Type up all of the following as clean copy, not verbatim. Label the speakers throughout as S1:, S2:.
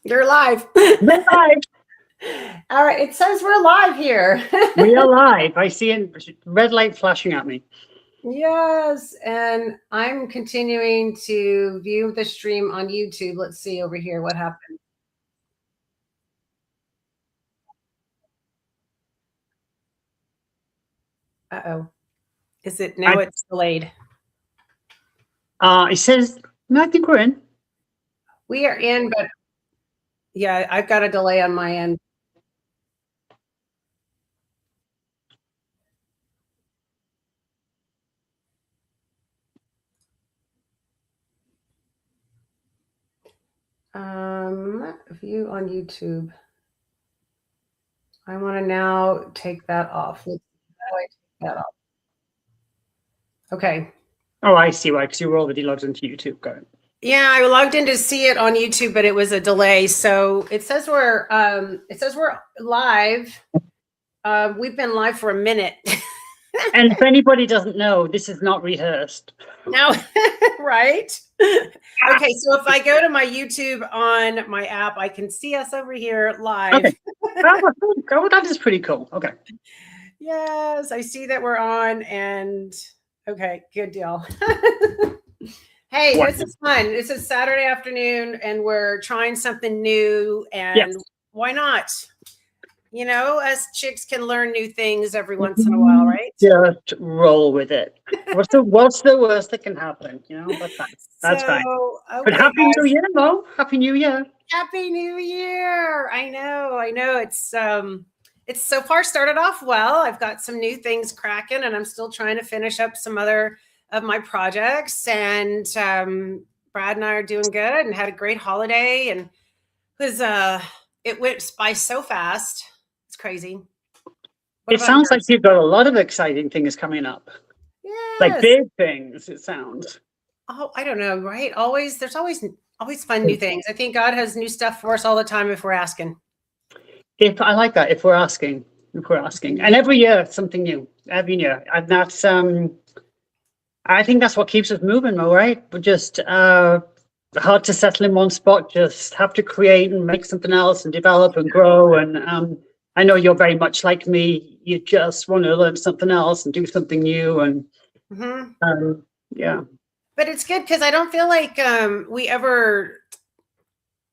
S1: You're live.
S2: We're live.
S1: All right. It says we're live here.
S2: We are live. I see a red light flashing at me.
S1: Yes. And I'm continuing to view the stream on YouTube. Let's see over here what happened. Uh-oh. Is it now? It's delayed.
S2: It says, no, I think we're in.
S1: We are in, but yeah, I've got a delay on my end. View on YouTube. I want to now take that off. How do I take that off? Okay.
S2: Oh, I see why, because you were already logged into YouTube. Got it.
S1: Yeah, I logged in to see it on YouTube, but it was a delay. So it says we're live. We've been live for a minute.
S2: And if anybody doesn't know, this is not rehearsed.
S1: No, right? Okay, so if I go to my YouTube on my app, I can see us over here live.
S2: Okay. Oh, that is pretty cool. Okay.
S1: Yes, I see that we're on, and okay, good deal. Hey, this is fun. This is Saturday afternoon, and we're trying something new, and yes. Why not? You know, us chicks can learn new things every once in a while, right?
S2: Just roll with it. What's the worst that can happen? You know, that's fine. Okay, but Happy New Year, Mo. Happy New Year.
S1: Happy New Year. I know. It's so far started off well. I've got some new things cracking, and I'm still trying to finish up some other of my projects. And Brad and I are doing good and had a great holiday, and it went by so fast. It's crazy.
S2: It sounds like you've got a lot of exciting things coming up.
S1: Yes.
S2: Like big things, it sounds.
S1: Oh, I don't know, right? There's always fun new things. I think God has new stuff for us all the time if we're asking.
S2: I like that, if we're asking. And every year something new. Every year. And that's I think that's what keeps us moving, Mo, right? We're just hard to settle in one spot, just have to create and make something else and develop and grow. And I know you're very much like me. You just want to learn something else and do something new. And yeah.
S1: But it's good because I don't feel like we ever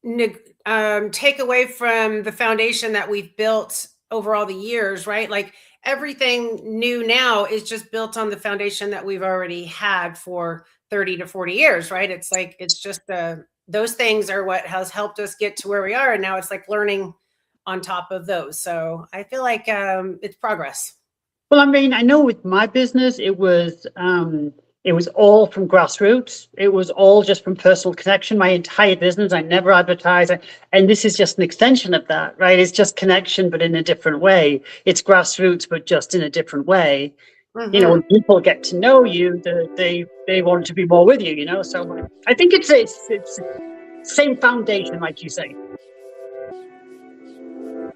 S1: take away from the foundation that we've built over all the years, right? Like everything new now is just built on the foundation that we've already had for 30 to 40 years, right? It's like, it's just those things are what has helped us get to where we are. And now it's like learning on top of those. So I feel like it's progress.
S2: Well, I mean, I know with my business, it was all from grassroots. It was all just from personal connection. My entire business, I never advertise. And this is just an extension of that, right? It's just connection, but in a different way. It's grassroots, but just in a different way. Mm-hmm. You know, when people get to know you, they want to be more with you, you know? So I think it's same foundation, like you say.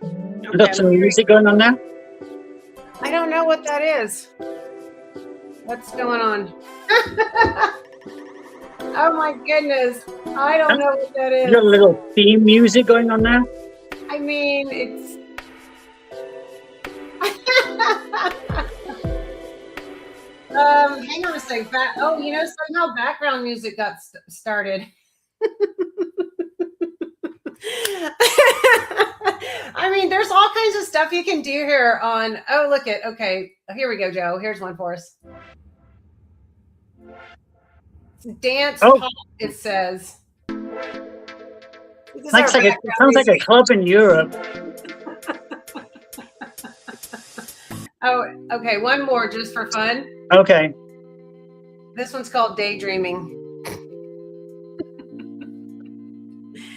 S2: Okay, got some music going on there?
S1: I don't know what that is. What's going on? Oh my goodness. I don't know what that is.
S2: You got a little theme music going on there?
S1: I mean, it's... hang on a second. You know, somehow background music got started. I mean, there's all kinds of stuff you can do here on, okay, here we go, Joe. Here's one for us. Dance pop, it says.
S2: It sounds like a club in Europe.
S1: Oh, okay, one more just for fun.
S2: Okay.
S1: This one's called Daydreaming.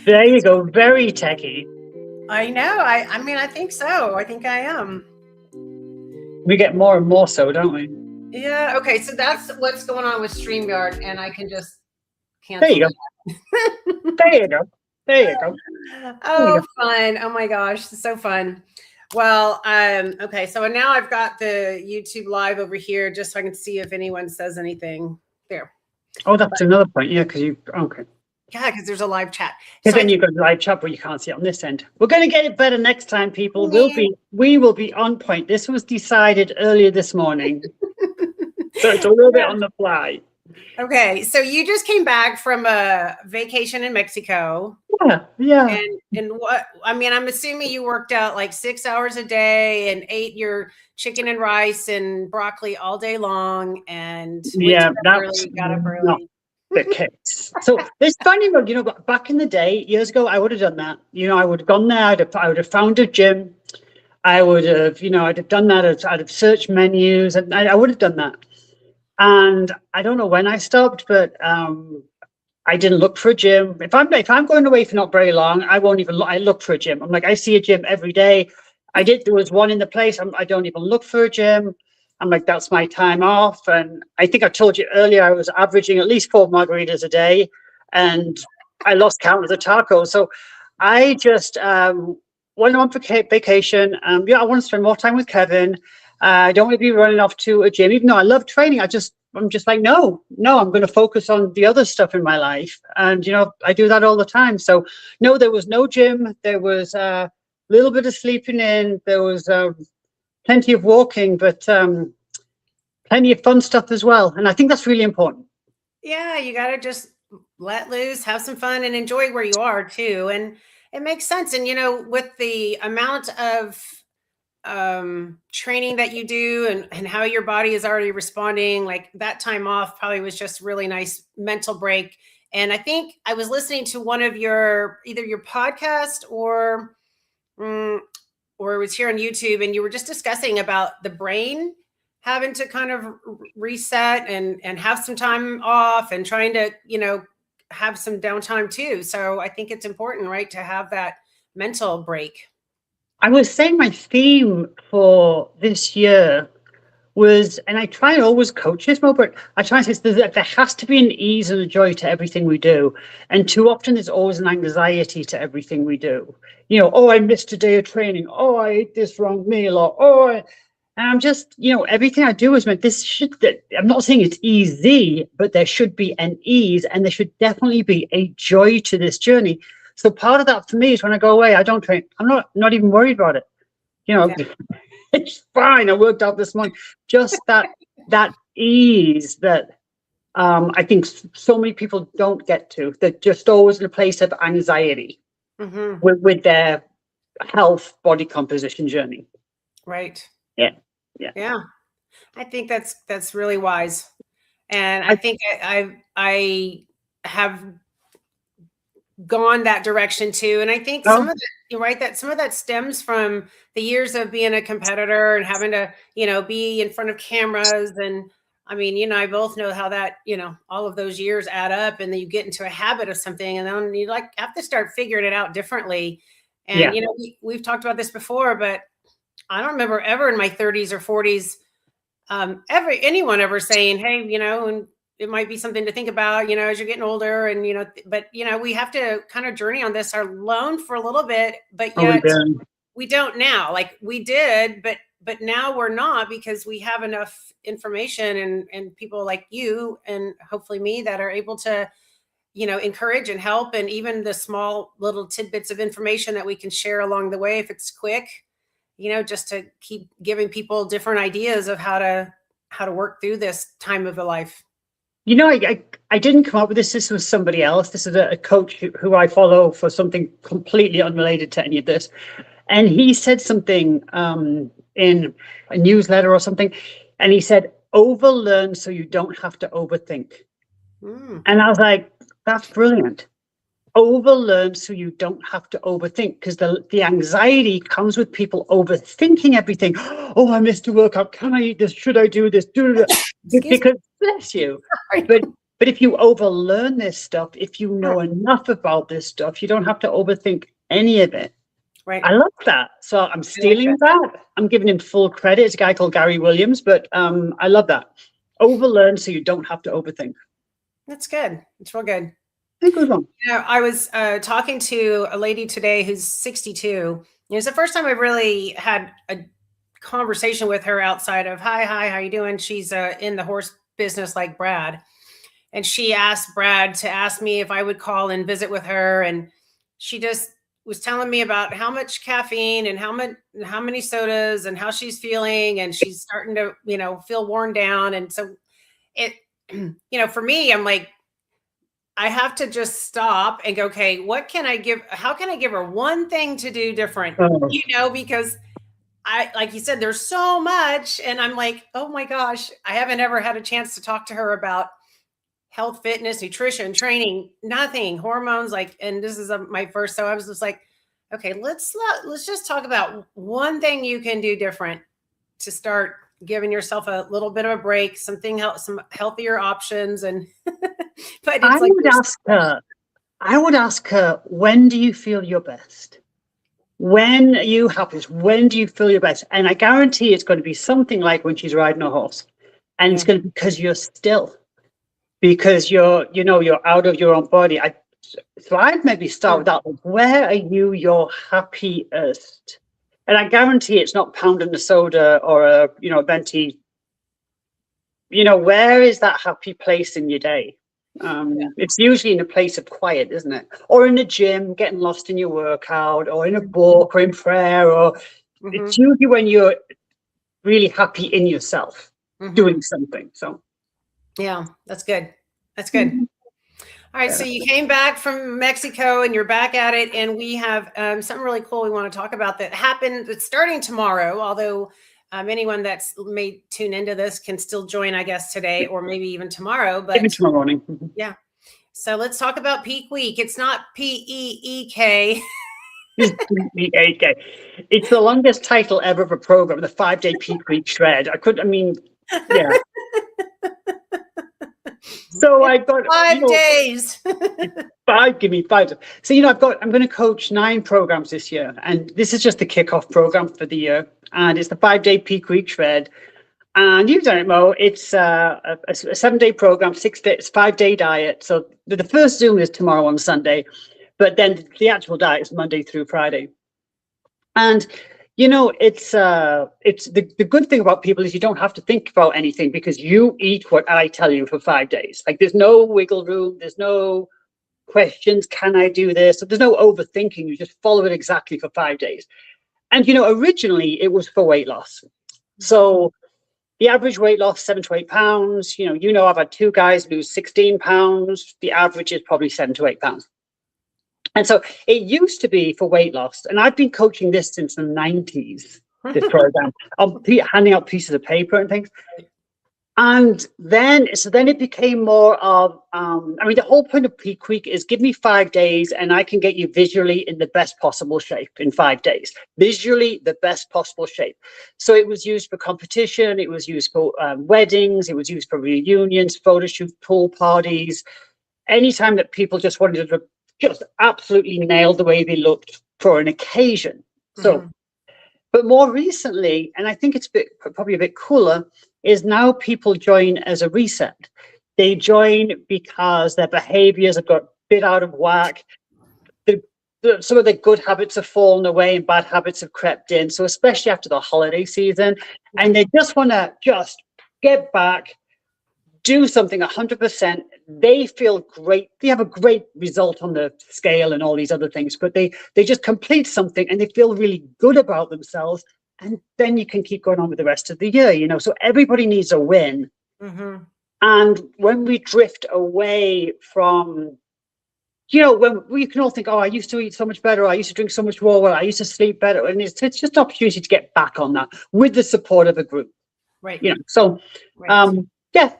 S2: There you go. Very techie.
S1: I know. I mean, I think so. I think I am.
S2: We get more and more so, don't we?
S1: Yeah. Okay. So that's what's going on with Streamyard, and I can just cancel.
S2: There you go. There you go.
S1: Oh, fun. Oh my gosh. So fun. Well, okay. So now I've got the YouTube live over here just so I can see if anyone says anything there.
S2: Oh, that's another point. Yeah. Okay.
S1: Yeah, because there's a live chat.
S2: Because
S1: So
S2: then you've got a live chat where you can't see it on this end. We're going to get it better next time, people.
S1: Yeah.
S2: We will be on point. This was decided earlier this morning, so it's a little bit on the fly.
S1: Okay, so you just came back from a vacation in Mexico.
S2: Yeah.
S1: And what, I mean, I'm assuming you worked out like 6 hours a day and ate your chicken and rice and broccoli all day long and went to bed
S2: That's
S1: early, got up
S2: not
S1: early.
S2: the case. So it's funny, but back in the day, years ago, I would have done that. I would have gone there. I would have found a gym. I would have, I'd have done that. I'd have searched menus, and I would have done that. And I don't know when I stopped, but I didn't look for a gym. If I'm going away for not very long, I won't even look. I look for a gym. I'm like, I see a gym every day. There was one in the place. I don't even look for a gym. I'm like, that's my time off. And I think I told you earlier, I was averaging at least 4 margaritas a day, and I lost count of the tacos. So I just went on vacation. I want to spend more time with Kevin. I don't want to be running off to a gym, even though I love training. I'm just like, no, I'm going to focus on the other stuff in my life. And, I do that all the time. So no, there was no gym. There was a little bit of sleeping in. There was plenty of walking, but plenty of fun stuff as well. And I think that's really important.
S1: Yeah, you got to just let loose, have some fun, and enjoy where you are too. And it makes sense. And, with the amount of training that you do and how your body is already responding, like that time off probably was just really nice mental break. And I think I was listening to one of either your podcast or it was here on YouTube, and you were just discussing about the brain having to kind of reset and have some time off and trying to, have some downtime too. So I think it's important, right, to have that mental break.
S2: I was saying my theme for this year was, and I try and always coach this more, but I try and say there has to be an ease and a joy to everything we do. And too often there's always an anxiety to everything we do. Oh, I missed a day of training. Oh, I ate this wrong meal. And I'm just, everything I do is meant I'm not saying it's easy, but there should be an ease, and there should definitely be a joy to this journey. So part of that for me is when I go away, I don't train. I'm not even worried about it. Yeah. It's fine. I worked out this morning. Just that ease that I think so many people don't get to. They're just always in a place of anxiety with their health, body composition journey.
S1: Right.
S2: Yeah.
S1: I think that's really wise, and I think I have gone that direction too. And I think some of that stems from the years of being a competitor and having to, be in front of cameras. And I mean, I both know how that, all of those years add up, and then you get into a habit of something, and then you have to start figuring it out differently. And, we've talked about this before, but I don't remember ever in my 30s or 40s, anyone ever saying, hey, and it might be something to think about, as you're getting older, and, but, we have to kind of journey on this alone for a little bit, but yet we don't now. Like we did, but now we're not, because we have enough information and people like you and hopefully me that are able to, encourage and help. And even the small little tidbits of information that we can share along the way, if it's quick, just to keep giving people different ideas of how to work through this time of the life.
S2: I didn't come up with this. This was somebody else. This is a coach who I follow for something completely unrelated to any of this. And he said something in a newsletter or something. And he said, overlearn so you don't have to overthink. And I was like, that's brilliant. Overlearn so you don't have to overthink, because the anxiety comes with people overthinking everything. Oh, I missed a workout. Can I eat this? Should I do this? Because bless you. But if you overlearn this stuff, if you know enough about this stuff, you don't have to overthink any of it.
S1: Right.
S2: I love that. So I'm stealing that. I'm giving him full credit. It's a guy called Gary Williams, but I love that. Overlearn so you don't have to overthink.
S1: That's good. It's real good.
S2: Good one.
S1: I was talking to a lady today who's 62. It was the first time I really had a conversation with her outside of hi, how you doing? She's in the horse business like Brad. and she asked Brad to ask me if I would call and visit with her. And she just was telling me about how much caffeine and how many sodas and how she's feeling. And she's starting to, feel worn down. And so it, for me, I'm like, I have to just stop and go, okay, how can I give her one thing to do different? Because like you said, there's so much. And I'm like, oh my gosh, I haven't ever had a chance to talk to her about health, fitness, nutrition, training, nothing, hormones, and this is my first. So I was just like, okay, let's just talk about one thing you can do different to start giving yourself a little bit of a break, some healthier options. And, but
S2: I would ask her, when do you feel your best? When are you happiest? When do you feel your best? And I guarantee it's going to be something like when she's riding a horse, and it's going to be because you're still. Because you're out of your own body. So I'd maybe start with that. Where are you your happiest? And I guarantee it's not pounding a soda or a venti. Where is that happy place in your day? It's usually in a place of quiet, isn't it? Or in a gym, getting lost in your workout, or in a book, or in prayer, or it's usually when you're really happy in yourself doing something. So.
S1: Yeah, that's good. That's good. All right. So you came back from Mexico and you're back at it. And we have something really cool we want to talk about that happened. It's starting tomorrow, although anyone that's may tune into this can still join, I guess, today or maybe even tomorrow. But
S2: even tomorrow morning.
S1: Yeah. So let's talk about Peak Week. It's not PEEK.
S2: It's the longest title ever of a program, the 5-day Peak Week Shred. Yeah. So I got
S1: 5 days.
S2: Give me 5. So I'm going to coach 9 programs this year, and this is just the kickoff program for the year, and it's the 5-day Peak Week Shred. And you've done it, Mo. It's a 7-day program, 5-day diet. So the first Zoom is tomorrow on Sunday, but then the actual diet is Monday through Friday. And it's the good thing about people is you don't have to think about anything, because you eat what I tell you for 5 days. Like, there's no wiggle room. There's no questions. Can I do this? So there's no overthinking. You just follow it exactly for 5 days. And, originally it was for weight loss. So the average weight loss, 7 to 8 pounds. I've had 2 guys lose 16 pounds. The average is probably 7 to 8 pounds. And so it used to be for weight loss. And I've been coaching this since the 90s, this program. I'm handing out pieces of paper and things. And then it became more of, the whole point of Peak Week is give me 5 days and I can get you visually in the best possible shape in 5 days. Visually, the best possible shape. So it was used for competition. It was used for weddings. It was used for reunions, photo shoots, pool parties. Anytime that people just wanted to just absolutely nail the way they looked for an occasion. So, but more recently, and I think it's probably a bit cooler, is now people join as a reset. They join because their behaviors have got a bit out of whack. Some of the good habits have fallen away and bad habits have crept in. So especially after the holiday season, and they just want to just get back, do something 100%. They feel great. They have a great result on the scale and all these other things, but they just complete something and they feel really good about themselves. And then you can keep going on with the rest of the year, So everybody needs a win. And when we drift away from, when we can all think, oh, I used to eat so much better, or I used to drink so much more, or I used to sleep better. And it's just an opportunity to get back on that with the support of a group.
S1: Right.
S2: So,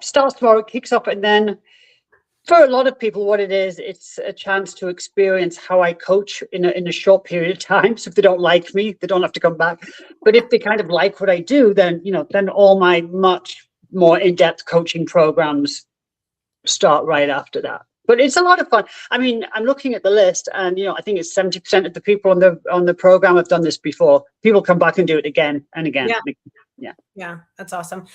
S2: starts tomorrow, it kicks off, and then for a lot of people, what it is, it's a chance to experience how I coach in a short period of time. So if they don't like me, they don't have to come back. But if they kind of like what I do, then then all my much more in-depth coaching programs start right after that. But it's a lot of fun. I'm looking at the list, and I think it's 70% of the people on the program have done this before. People come back and do it again and again.
S1: Yeah, that's awesome.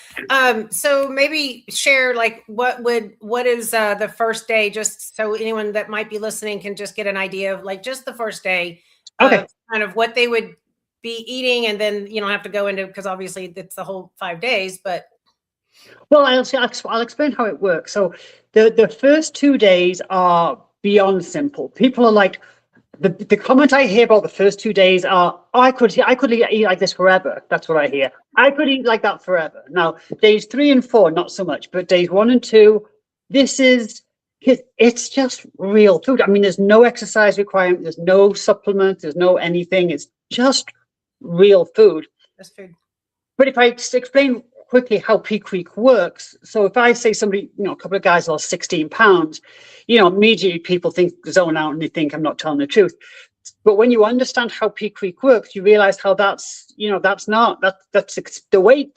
S1: So maybe share what is the first day, just so anyone that might be listening can just get an idea of just the first day, kind of what they would be eating, and then you don't have to go into, because obviously it's the whole 5 days, but
S2: Well, I'll explain how it works. So the first 2 days are beyond simple. People are like, the comment I hear about the first 2 days are, oh, I could eat like this forever. That's what I hear. I could eat like that forever. Now, days 3 and 4, not so much, but days 1 and 2, it's just real food. I mean, there's no exercise requirement, there's no supplement, there's no anything. It's just real food.
S1: That's food.
S2: But if I just explain quickly how Peak Week works, so if I say somebody, a couple of guys lost 16 pounds, immediately people zone out and they think I'm not telling the truth. But when you understand how Peak Week works, you realize how that's the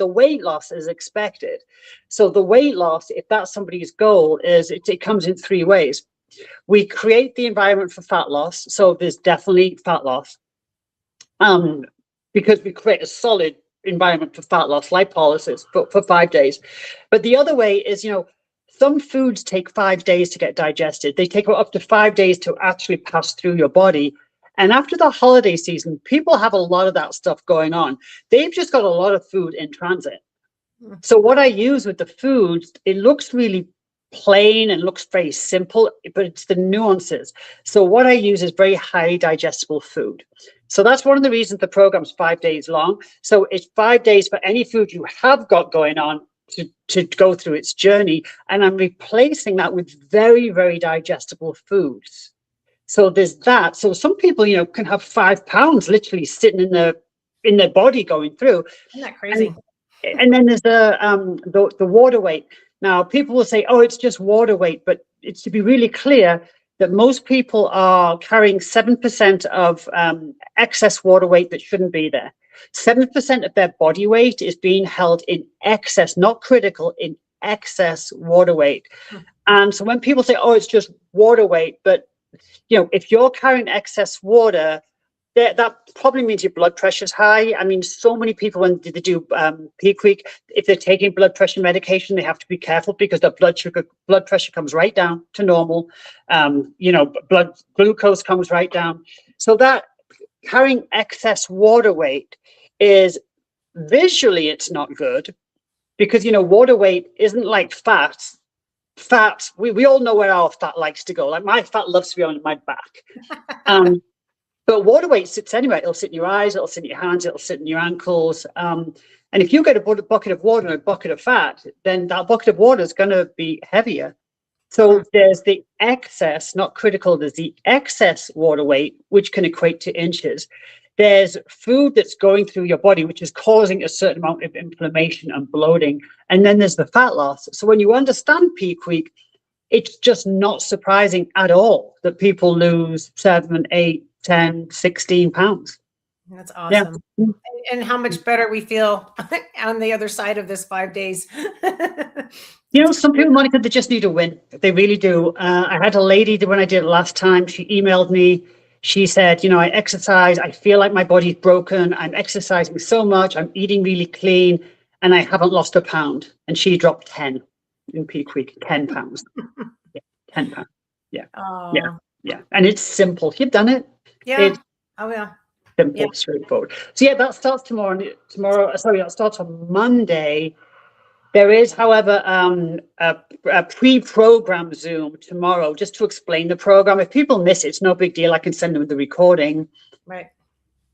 S2: weight loss is expected. So the weight loss, if that's somebody's goal, is it comes in 3 ways. We create the environment for fat loss. So there's definitely fat loss. Because we create a solid environment for fat loss, lipolysis for 5 days. But the other way is, some foods take 5 days to get digested. They take up to 5 days to actually pass through your body. And after the holiday season, people have a lot of that stuff going on. They've just got a lot of food in transit. So what I use with the foods, it looks really plain and looks very simple, but it's the nuances. So what I use is very highly digestible food. So that's one of the reasons the program's 5 days long. So it's 5 days for any food you have got going on to go through its journey. And I'm replacing that with very, very digestible foods. So there's that. So some people, can have 5 pounds literally sitting in their body going through.
S1: Isn't that crazy?
S2: And then there's the water weight. Now, people will say, oh, it's just water weight, but it's to be really clear that most people are carrying 7% of excess water weight that shouldn't be there. 7% of their body weight is being held in excess, not critical, in excess water weight. And so when people say, oh, it's just water weight, but if you're carrying excess water, that probably means your blood pressure's high. I mean, so many people, when they do Peak Week, if they're taking blood pressure medication, they have to be careful because the blood pressure comes right down to normal. Blood glucose comes right down. So that carrying excess water weight is visually, it's not good because, water weight isn't like fat. Fat, we all know where our fat likes to go. Like my fat loves to be on my back. But water weight sits anywhere. It'll sit in your eyes, it'll sit in your hands, it'll sit in your ankles. And if you get a bucket of water and a bucket of fat, then that bucket of water is going to be heavier. So there's the excess, not critical, there's the excess water weight, which can equate to inches. There's food that's going through your body, which is causing a certain amount of inflammation and bloating. And then there's the fat loss. So when you understand Peak Week, it's just not surprising at all that people lose 7, 8, 10, 16 pounds.
S1: That's awesome. Yeah. And how much better we feel on the other side of this 5 days.
S2: Some people, Monica, they just need a win. They really do. I had a lady that when I did it last time, she emailed me. She said, I exercise. I feel like my body's broken. I'm exercising so much. I'm eating really clean and I haven't lost a pound. And she dropped 10 in Peak Week, 10 pounds. Yeah, 10 pounds. Yeah. Oh. Yeah. And it's simple. You've done it.
S1: Yeah. Yeah.
S2: Simple, straightforward. So that starts tomorrow. That starts on Monday. There is, however, a pre-program Zoom tomorrow just to explain the program. If people miss it, it's no big deal. I can send them the recording.
S1: Right.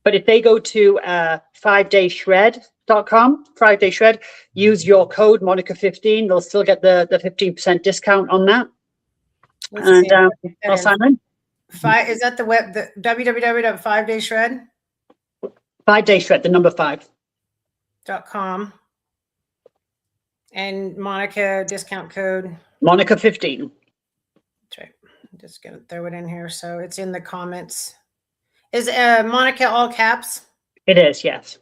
S2: But if they go to 5dayshred.com, 5-day shred, use your code Monica15, they'll still get the 15% discount on that. I'll sign in.
S1: Is that the www.5dayshred?
S2: 5-day shred, the number
S1: 5.com. And Monica discount code?
S2: Monica15.
S1: That's right. I'm just going to throw it in here. So it's in the comments. Is Monica all caps?
S2: It is, yes.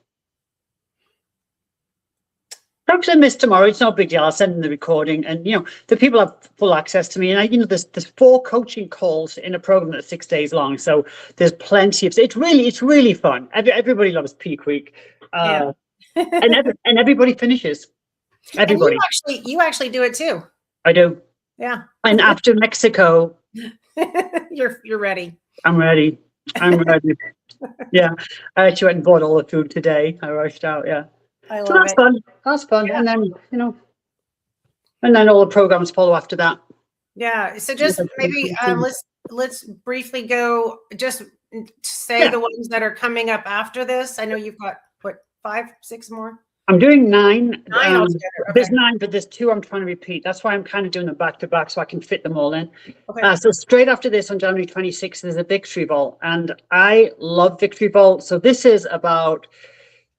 S2: Perhaps I miss tomorrow. It's no big deal. I'll send them the recording, and the people have full access to me. And there's 4 coaching calls in a program that's 6 days long, so there's plenty of. It's really fun. Everybody loves Peak Week, and everybody finishes. Everybody.
S1: And you actually do it too.
S2: I do.
S1: Yeah.
S2: And after Mexico,
S1: you're ready.
S2: I'm ready. Yeah, I actually went and bought all the food today. I rushed out. Yeah.
S1: I love
S2: so that's
S1: it.
S2: fun. That's fun. Yeah. And then, And then all the programs follow after that.
S1: Yeah. So just maybe let's briefly go, just say the ones that are coming up after this. I know you've got what, 5, 6 more?
S2: I'm doing 9.
S1: 9 altogether. Okay.
S2: There's 9, but there's 2 I'm trying to repeat. That's why I'm kind of doing them back to back so I can fit them all in.
S1: Okay.
S2: So straight after this on January 26th, there's a Victory Vault, and I love Victory Vault. So this is about,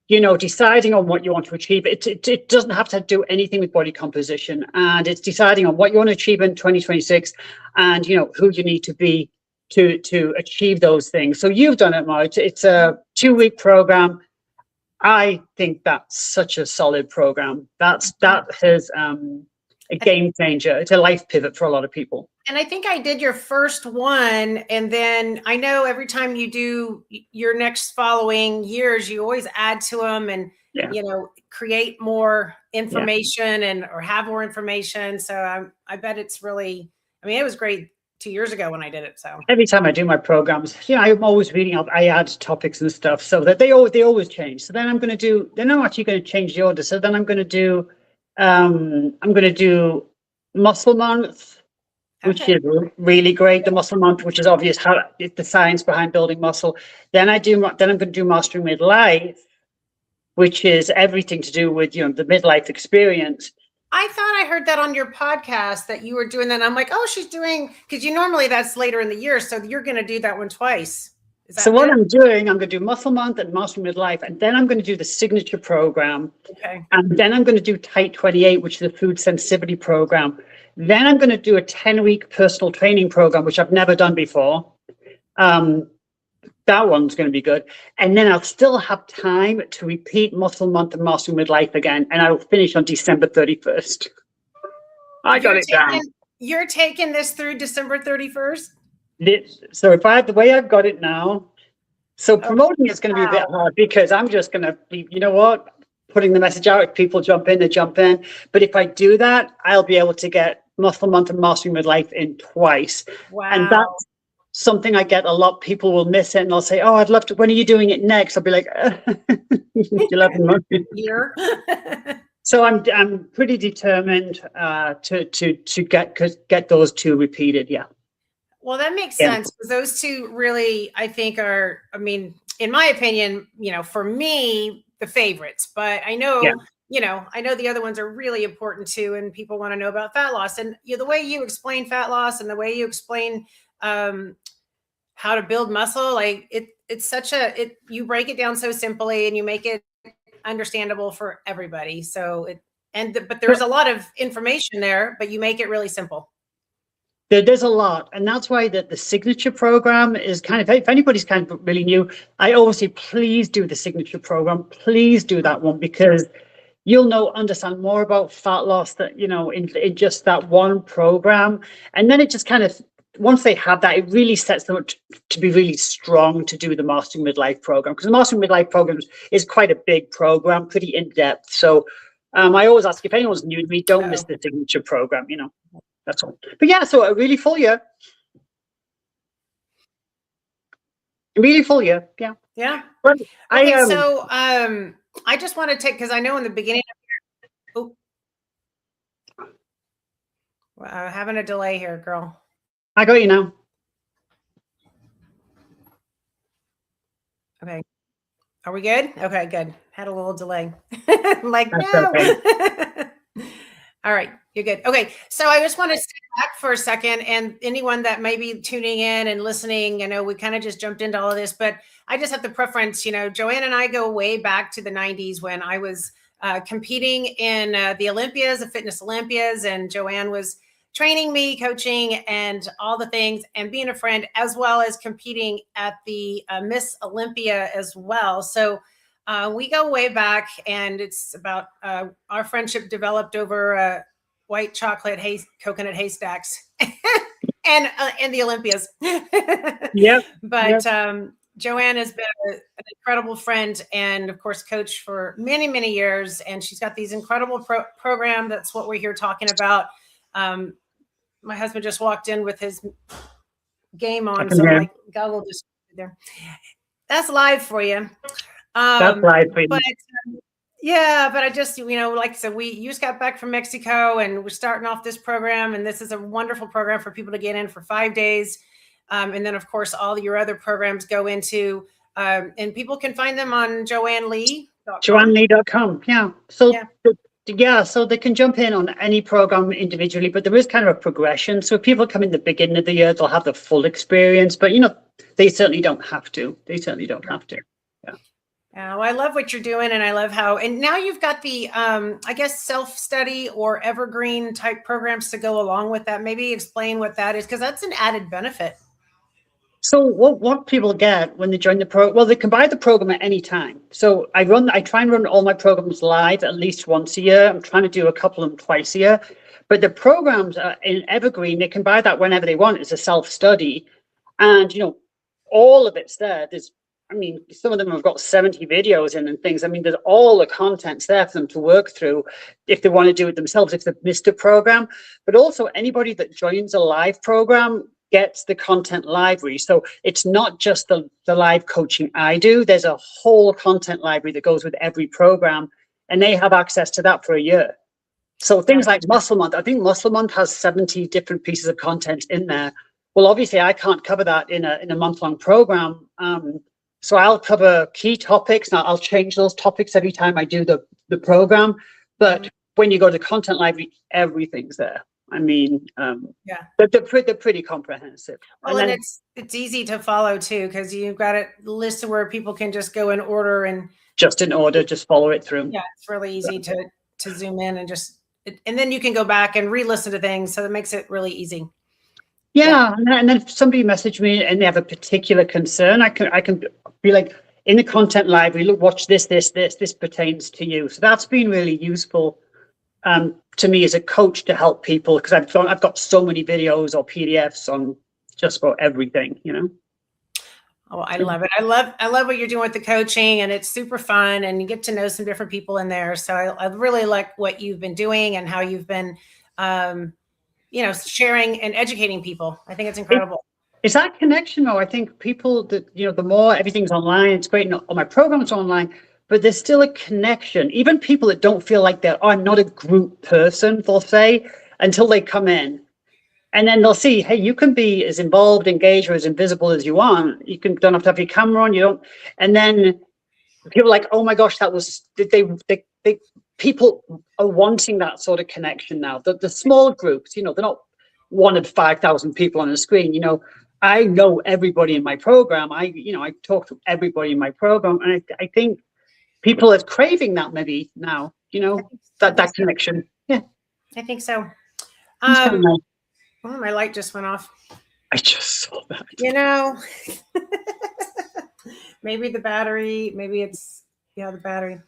S2: you know, deciding on what you want to achieve. It doesn't have to do anything with body composition, and it's deciding on what you want to achieve in 2026 and, you know, who you need to be to achieve those things. So you've done it, Mo. It's a 2-week program. I think that's such a solid program. That is a game changer. It's a life pivot for a lot of people.
S1: And I think I did your first one, and then I know every time you do your next following years, you always add to them and you know, create more information and or have more information. So I bet it's really. I mean, it was great 2 years ago when I did it. So
S2: every time I do my programs, you know, I'm always reading up. I add topics and stuff so that they always change. So then I'm actually going to change the order. So then I'm going to do Muscle Month, which is really great. The Muscle Month, which is obvious how the science behind building muscle. Then I'm going to do Mastering Midlife, which is everything to do with, you know, the midlife experience.
S1: I thought I heard that on your podcast that you were doing that. I'm like, oh, she's doing, because you normally that's later in the year. So you're going to do that one twice.
S2: So what I'm doing, I'm going to do Muscle Month and Mastering Midlife, and then I'm going to do the signature program. Okay. And then I'm going to do Tight 28, which is the food sensitivity program. Then I'm going to do a 10-week personal training program, which I've never done before. That one's going to be good. And then I'll still have time to repeat Muscle Month and Mastering Midlife again, and I'll finish on December 31st. I got it down.
S1: You're taking this through December 31st?
S2: So the way I've got it now, so promoting is going to be a bit hard because I'm just going to be, you know what, putting the message out. If people jump in, they jump in. But if I do that, I'll be able to get Muscle Month and Mastering Midlife in twice.
S1: Wow.
S2: And that's something I get a lot. People will miss it and they'll say, oh, I'd love to, when are you doing it next? I'll be like, 11 months.
S1: Year.
S2: So I'm pretty determined to get those 2 repeated. Yeah.
S1: Well, that makes sense because those 2 really, I think are, I mean, in my opinion, you know, for me, the favorites, but I know, you know, I know the other ones are really important too. And people want to know about fat loss, and you know, the way you explain fat loss and the way you explain how to build muscle, like it's such you break it down so simply and you make it understandable for everybody. So but there's a lot of information there, but you make it really simple.
S2: There's a lot, and that's why the signature program is kind of, if anybody's kind of really new, I always say, please do the signature program. Please do that one because you'll understand more about fat loss that, you know, in just that one program. And then it just kind of, once they have that, it really sets them up to be really strong to do the Mastering Midlife program, because the Mastering Midlife program is quite a big program, pretty in-depth. So I always ask, if anyone's new to me, don't miss the signature program, you know. That's all. But yeah, so a really full year. Really full year. Yeah.
S1: Yeah.
S2: But
S1: okay, so I just want to take, because I know in the beginning of having a delay here, girl.
S2: I got you now.
S1: Okay. Are we good? Okay, good. Had a little delay. Like,
S2: that's
S1: no.
S2: Okay.
S1: All right, you're good. Okay, so I just want to step back for a second, and anyone that may be tuning in and listening, you know, we kind of just jumped into all of this, but I just have the preference, you know, Joanne and I go way back to the 90s when I was competing in the Olympias, the Fitness Olympias, and Joanne was training me, coaching, and all the things, and being a friend, as well as competing at the Miss Olympia as well. So we go way back, and it's about our friendship developed over white chocolate coconut haystacks and the Olympias.
S2: Yep.
S1: But Joanne has been an incredible friend and, of course, coach for many, many years. And she's got these incredible program. That's what we're here talking about. My husband just walked in with his game on, so I'm like, God will just be there. That's live for you.
S2: That's live for you.
S1: But Yeah, but I just, like I said, you just got back from Mexico and we're starting off this program. And this is a wonderful program for people to get in for 5 days. And then, of course, all your other programs go into, and people can find them on JoanneLee.com.
S2: JoanneLee.com. Yeah. So,
S1: Yeah.
S2: So they can jump in on any program individually, but there is kind of a progression. So if people come in the beginning of the year, they'll have the full experience, but they certainly don't have to.
S1: Well, I love what you're doing, and I love and now you've got the, I guess, self-study or evergreen type programs to go along with that. Maybe explain what that is, because that's an added benefit.
S2: So what people get when they join the program, well, they can buy the program at any time. So I try and run all my programs live at least once a year. I'm trying to do a couple of them twice a year, but the programs are in evergreen. They can buy that whenever they want. It's a self-study, and all of it's there. Some of them have got 70 videos in and things. There's all the contents there for them to work through if they want to do it themselves, if they've missed a program. But also anybody that joins a live program gets the content library. So it's not just the live coaching I do. There's a whole content library that goes with every program, and they have access to that for a year. So things like Muscle Month, I think Muscle Month has 70 different pieces of content in there. Well, obviously I can't cover that in a month-long program. So I'll cover key topics. Now I'll change those topics every time I do the program. But when you go to the content library, everything's there. They're pretty comprehensive.
S1: Well, and it's easy to follow too, because you've got it listed where people can just go in order and
S2: just follow it through.
S1: Yeah, it's really easy to zoom in and then you can go back and re-listen to things. So that makes it really easy.
S2: Yeah. And then if somebody messaged me and they have a particular concern, I can be like, in the content library, look, watch this pertains to you. So that's been really useful to me as a coach to help people, because I've got so many videos or PDFs on just about everything,
S1: Oh, I love it. I love what you're doing with the coaching, and it's super fun, and you get to know some different people in there. So I really like what you've been doing and how you've been, sharing and educating people. I think it's incredible.
S2: It's that connection, though. I think people that, the more everything's online, it's great. All my programs are online, but there's still a connection. Even people that don't feel like I'm not a group person, they'll say, until they come in. And then they'll see, hey, you can be as involved, engaged, or as invisible as you want. Don't have to have your camera on. And then people are like, oh my gosh, people are wanting that sort of connection now. The small groups, they're not one of 5,000 people on a screen. I know everybody in my program. I talk to everybody in my program, and I think people are craving that maybe now. That connection. Yeah,
S1: I think so. My light just went off.
S2: I just saw that.
S1: Maybe the battery. Maybe it's the battery.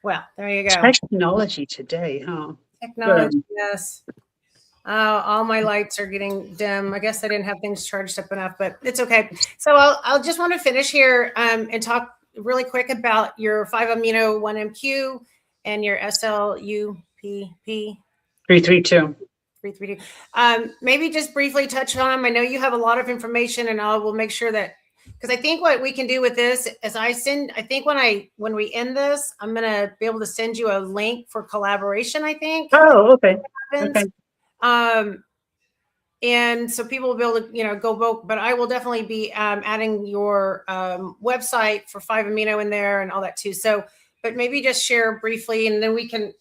S1: Well, there you go.
S2: Technology today, huh?
S1: Technology, yes. All my lights are getting dim. I guess I didn't have things charged up enough, but it's okay. So I'll just want to finish here and talk really quick about your 5-amino 1MQ and your SLUPP
S2: 332.
S1: Maybe just briefly touch on them. I know you have a lot of information, and I will make sure that, because I think what we can do with this is I think when we end this, I'm going to be able to send you a link for collaboration, I think.
S2: Oh, okay. Okay.
S1: And so people will be able to, go vote, but I will definitely be adding your website for 5-amino in there and all that too. So, but maybe just share briefly, and then we can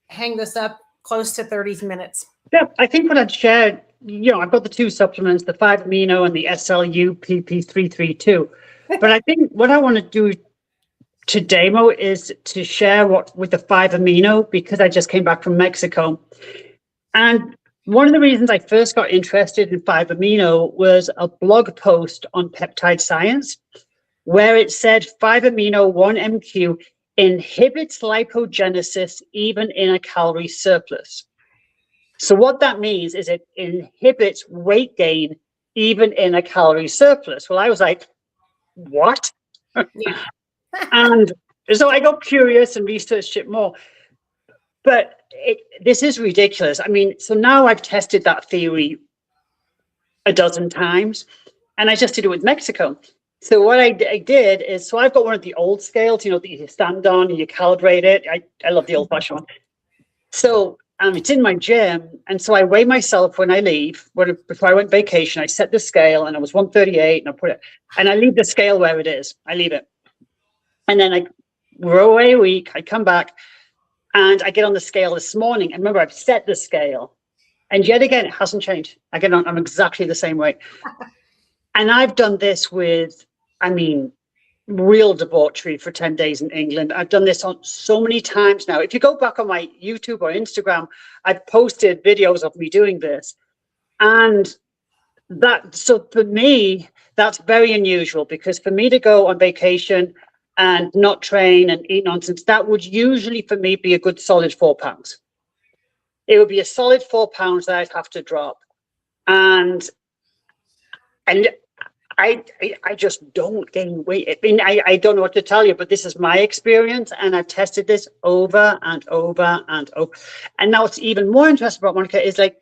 S1: hang this up close to 30 minutes.
S2: Yeah, I think what I'd shared, I've got the two supplements, the 5-amino and the SLUPP332. But I think what I want to do today, Mo, is to share with the 5-amino, because I just came back from Mexico. And one of the reasons I first got interested in 5-amino was a blog post on peptide science, where it said 5-amino 1MQ inhibits lipogenesis even in a calorie surplus. So what that means is it inhibits weight gain even in a calorie surplus. Well, I was like, what?
S1: Yeah.
S2: And so I got curious and researched it more. But this is ridiculous. So now I've tested that theory a dozen times, and I just did it with Mexico. So what I did is, so I've got one of the old scales, that you stand on and you calibrate it. I love the old fashioned one. So it's in my gym. And so I weigh myself when I leave, before I went vacation, I set the scale and I was 138 and I put it, and I leave the scale where it is. I leave it. And then we're away a week, I come back and I get on the scale this morning. And remember, I've set the scale. And yet again, it hasn't changed. I'm exactly the same weight. And I've done this with, real debauchery for 10 days in England. I've done this on so many times now. If you go back on my YouTube or Instagram, I've posted videos of me doing this. And so for me, that's very unusual, because for me to go on vacation and not train and eat nonsense, that would usually for me be a good solid 4 pounds. It would be a solid 4 pounds that I'd have to drop. And I just don't gain weight. I don't know what to tell you, but this is my experience, and I've tested this over and over and over. And now it's even more interesting about Monica is like,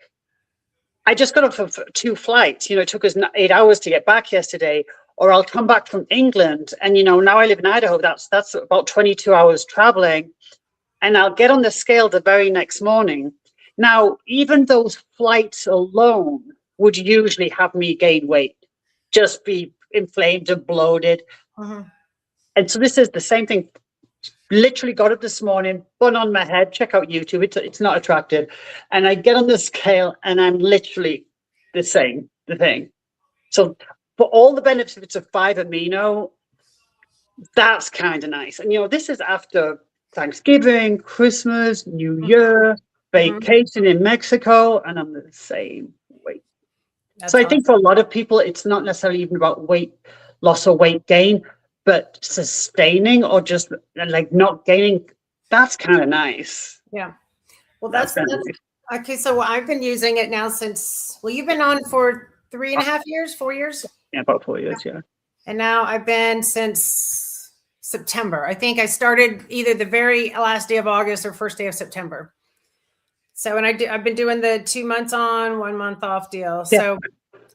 S2: I just got off of 2 flights. It took us 8 hours to get back yesterday, or I'll come back from England. And, now I live in Idaho. That's about 22 hours traveling. And I'll get on the scale the very next morning. Now, even those flights alone would usually have me gain weight, just be inflamed and bloated.
S1: Mm-hmm.
S2: And so this is the same thing. Literally got up this morning, bun on my head, check out YouTube. It's not attractive. And I get on the scale and I'm literally the thing. So for all the benefits of 5 Amino, that's kind of nice. And, this is after Thanksgiving, Christmas, New Year, vacation in Mexico, and I'm the same weight. That's awesome. I think for a lot of people, it's not necessarily even about weight loss or weight gain, but sustaining or just like not gaining. That's kind of nice.
S1: Yeah. Well, that's nice. Okay. So I've been using it now since, you've been on for 3.5 years, 4 years?
S2: Yeah, about 4 years. Yeah.
S1: And now I've been since September. I think I started either the very last day of August or first day of September. So, and I've been doing the 2 months on, 1 month off deal. Yeah. So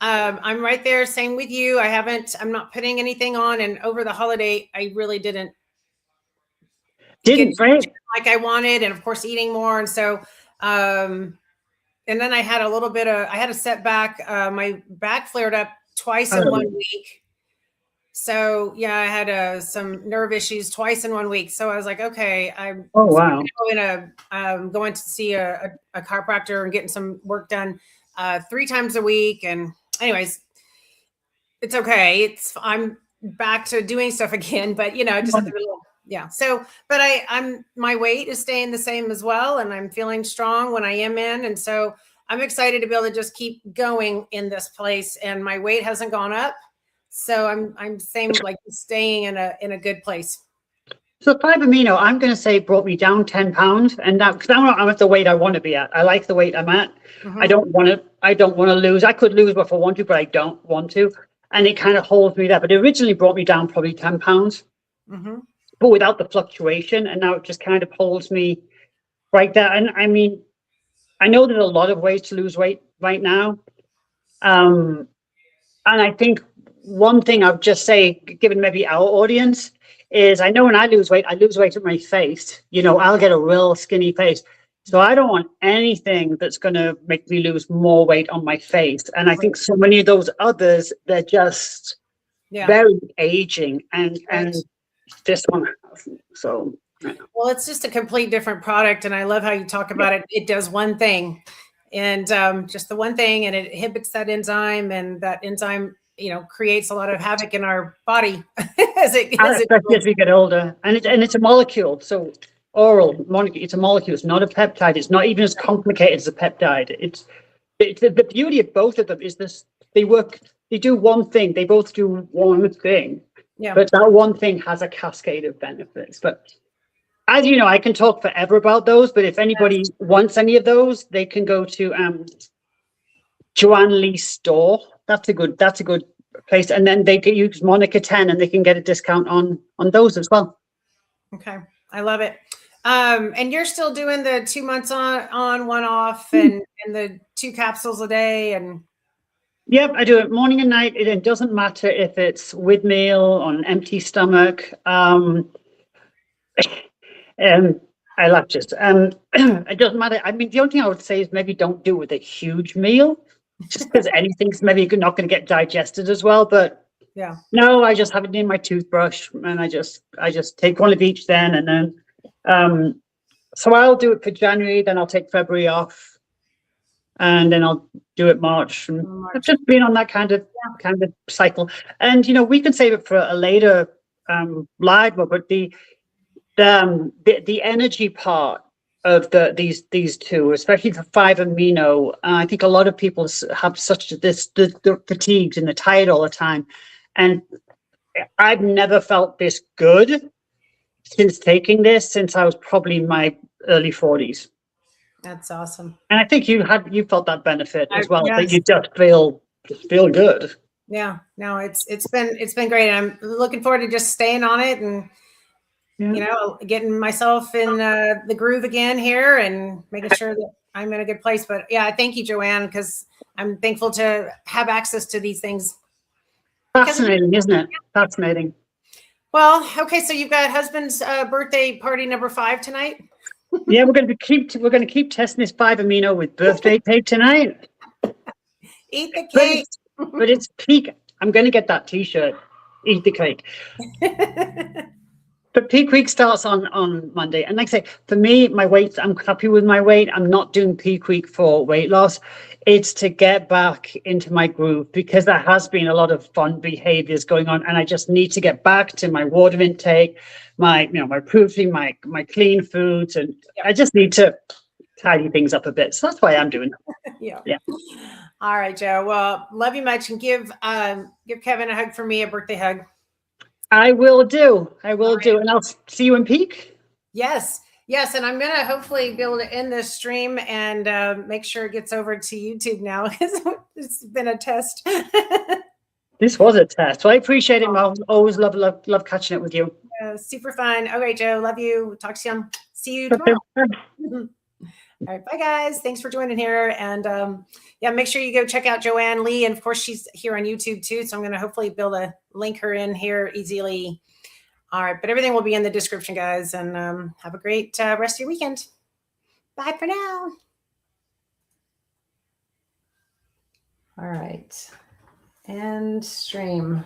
S1: I'm right there. Same with you. I'm not putting anything on. And over the holiday, I really didn't get like I wanted. And of course, eating more. And so, and then I had I had a setback. My back flared up twice in 1 week. So yeah, I had some nerve issues twice in 1 week. So I was like, okay, I'm going to see a chiropractor and getting some work done 3 times a week. And anyways, it's okay. I'm back to doing stuff again, but just yeah. So, but my weight is staying the same as well. And I'm feeling strong when I am in. And so I'm excited to be able to just keep going in this place. And my weight hasn't gone up. So I'm staying in a good place.
S2: So 5 Amino, I'm going to say brought me down 10 pounds, and that because I'm at the weight I want to be at. I like the weight I'm at. Mm-hmm. I don't want to lose. I could lose if I want to, but I don't want to. And it kind of holds me there. But it originally brought me down probably 10 pounds, but without the fluctuation. And now it just kind of holds me right there. And I know there's a lot of ways to lose weight right now. And I think one thing I'll just say, given maybe our audience, is I know when I lose weight in my face. I'll get a real skinny face. So I don't want anything that's going to make me lose more weight on my face. And I think so many of those others, they're just very aging. And this one hasn't. So.
S1: Well, it's just a complete different product. And I love how you talk about it. It does one thing, and just the one thing, and it inhibits that enzyme, and that enzyme creates a lot of havoc in our body especially
S2: as we get older. And it's a molecule. So it's a molecule. It's not a peptide. It's not even as complicated as a peptide. It's the beauty of both of them is this: they do one thing. They both do one thing. Yeah. But that one thing has a cascade of benefits. But as you know, I can talk forever about those. But if anybody wants any of those, they can go to Joanne Lee store. That's a good place. And then they can use Monica 10 and they can get a discount on those as well.
S1: Okay. I love it. And you're still doing the 2 months on, 1 off, and the 2 capsules a day. And
S2: Yep, I do it morning and night. It doesn't matter if it's with meal on an empty stomach. I love just it doesn't matter. I mean, the only thing I would say is maybe don't do it with a huge meal, just because anything's maybe not going to get digested as well. But
S1: Yeah.
S2: no, I just have it in my toothbrush, and I just take one of each then, and then so I'll do it for January, then I'll take February off, and then I'll do it March. And I've just been on that kind of cycle. And we can save it for a later live, but the energy part of these two, especially the 5 amino, I think a lot of people have such the fatigues and the tired all the time, and I've never felt this good since taking this, since I was probably in my early 40s.
S1: That's awesome.
S2: And I think you felt that benefit as well.
S1: Yes.
S2: That you just feel good.
S1: Yeah, no, it's been great. I'm looking forward to just staying on it and getting myself in the groove again here and making sure that I'm in a good place. But yeah, thank you, Joanne, because I'm thankful to have access to these things.
S2: Fascinating, isn't it? Fascinating.
S1: Well, okay, so you've got husband's birthday party number 5 tonight.
S2: Yeah, we're going to keep testing this 5 amino with birthday cake tonight.
S1: Eat the cake.
S2: But it's peak. I'm going to get that T-shirt. Eat the cake. But peak week starts on Monday. And like I say, for me, my weight, I'm happy with my weight. I'm not doing peak week for weight loss. It's to get back into my groove, because there has been a lot of fun behaviors going on. And I just need to get back to my water intake, my protein, my clean foods. And I just need to tidy things up a bit. So that's why I'm doing it. Yeah.
S1: All right, Joe. Well, love you much, and give Kevin a hug for me, a birthday hug.
S2: I will do. And I'll see you in peak.
S1: Yes. And I'm going to hopefully be able to end this stream and make sure it gets over to YouTube now, because it's been a test.
S2: This was a test. So I appreciate it, Mel. Always love catching up with you.
S1: Super fun. Okay, Joe. Love you. Talk to you. See you tomorrow. All right, bye guys. Thanks for joining here. And make sure you go check out Joanne Lee. And of course, she's here on YouTube too. So I'm going to hopefully be able to link her in here easily. All right, but everything will be in the description, guys. And have a great rest of your weekend. Bye for now. All right, and stream.